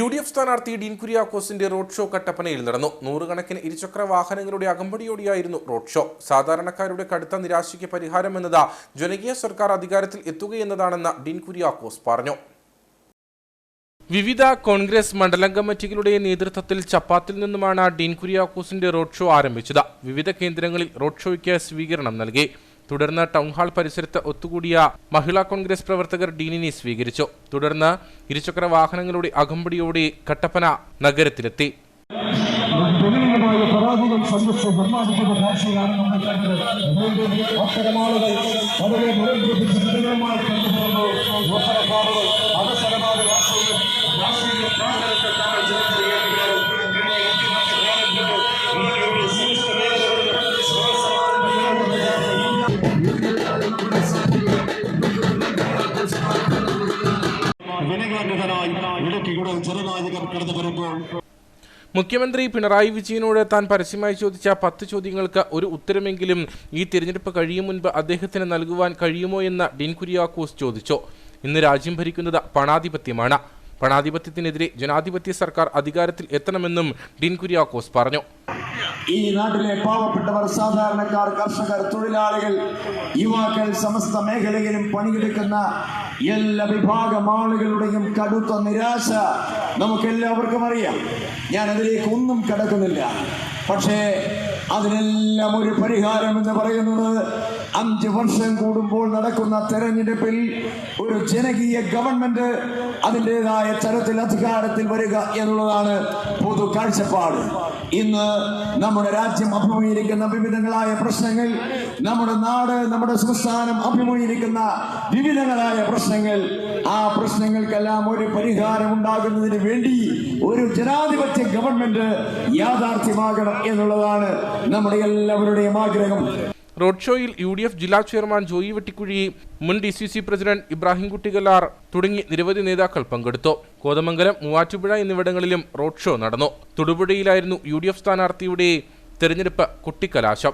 UDF സ്ഥാനാർത്ഥി Dean കുര്യാക്കോസിന്റെ road show കട്ടപ്പനയിൽ നടന്നു. നൂറുകണക്കിന് ഇരുചക്ര വാഹനങ്ങളുടെ അകമ്പടിയോടെയായിരുന്നു റോഡ് ഷോ. സാധാരണക്കാരുടെ കടുത്ത നിരാശയ്ക്ക് പരിഹാരമെന്നത് ജനകീയ സർക്കാർ അധികാരത്തിൽ എത്തുകയെന്നതാണെന്ന് ഡീൻ കുര്യാക്കോസ് പറഞ്ഞു. വിവിധ കോൺഗ്രസ് മണ്ഡലം കമ്മിറ്റികളുടെ നേതൃത്വത്തിൽ ചപ്പാത്തിൽ നിന്നുമാണ് ഡീൻ കുര്യാക്കോസിന്റെ റോഡ് ഷോ ആരംഭിച്ചത്. വിവിധ കേന്ദ്രങ്ങളിൽ റോഡ് ഷോയ്ക്ക് സ്വീകരണം നൽകി. തുടർന്ന് ടൗൺഹാൾ പരിസരത്ത് ഒത്തുകൂടിയ മഹിളാ കോൺഗ്രസ് പ്രവർത്തകർ ഡീനിനെ സ്വീകരിച്ചു. തുടർന്ന് ഇരുചക്ര വാഹനങ്ങളുടെ അകമ്പടിയോടെ കട്ടപ്പന നഗരത്തിലെത്തി. മുഖ്യമന്ത്രി പിണറായി വിജയനോട് താൻ പരസ്യമായി ചോദിച്ച 10 ചോദ്യങ്ങൾക്ക് ഒരു ഉത്തരമെങ്കിലും ഈ തിരഞ്ഞെടുപ്പ് കഴിയും മുൻപ് അദ്ദേഹത്തിന് നൽകുവാൻ കഴിയുമോ എന്ന് ഡീൻ കുര്യാക്കോസ് ചോദിച്ചു. ഇന്ന് രാജ്യം ഭരിക്കുന്നത് പണാധിപത്യമാണ്. പണാധിപത്യത്തിനെതിരെ ജനാധിപത്യ സർക്കാർ അധികാരത്തിൽ എത്തണമെന്നും ഡീൻ കുര്യാക്കോസ് പറഞ്ഞു. ഈ നാട്ടിലെ പാവപ്പെട്ടവർ, സാധാരണക്കാർ, കർഷകർ, തൊഴിലാളികൾ, യുവാക്കൾ, സമസ്ത മേഖലയിലും പണിയെടുക്കുന്ന എല്ലാ വിഭാഗം ആളുകളുടെയും കടുത്ത നിരാശ നമുക്കെല്ലാവർക്കും അറിയാം. ഞാൻ അതിലേക്ക് ഒന്നും കടക്കുന്നില്ല. പക്ഷേ അതിനെല്ലാം ഒരു പരിഹാരം എന്ന് പറയുന്നത് 5 വർഷം കൂടുമ്പോൾ നടക്കുന്ന തെരഞ്ഞെടുപ്പിൽ ഒരു ജനകീയ ഗവൺമെന്റ് അതിൻ്റെതായ തരത്തിൽ അധികാരത്തിൽ വരിക എന്നുള്ളതാണ് പൊതു കാഴ്ചപ്പാട്. ഇന്ന് നമ്മുടെ രാജ്യം അഭിമുഖീകരിക്കുന്ന വിവിധങ്ങളായ പ്രശ്നങ്ങൾ, നമ്മുടെ നാട്, നമ്മുടെ സംസ്ഥാനം അഭിമുഖീകരിക്കുന്ന വിവിധങ്ങളായ പ്രശ്നങ്ങൾ, ആ പ്രശ്നങ്ങൾക്കെല്ലാം ഒരു പരിഹാരം ഉണ്ടാകുന്നതിന് വേണ്ടി ഒരു ജനാധിപത്യ ഗവൺമെന്റ് യാഥാർത്ഥ്യമാകണം എന്നുള്ളതാണ് നമ്മുടെ എല്ലാവരുടെയും ആഗ്രഹം. റോഡ് ഷോയിൽ UDF ജില്ലാ ചെയർമാൻ ജോയി വെട്ടിക്കുഴി, മുൻ DCC പ്രസിഡന്റ് ഇബ്രാഹിം കുട്ടികലാർ തുടങ്ങി നിരവധി നേതാക്കൾ പങ്കെടുത്തു. കോതമംഗലം, മൂവാറ്റുപുഴ എന്നിവിടങ്ങളിലും റോഡ് ഷോ നടന്നു. തൊടുപുഴയിലായിരുന്നു UDF സ്ഥാനാർത്ഥിയുടെ തെരഞ്ഞെടുപ്പ് കൊട്ടിക്കലാശം.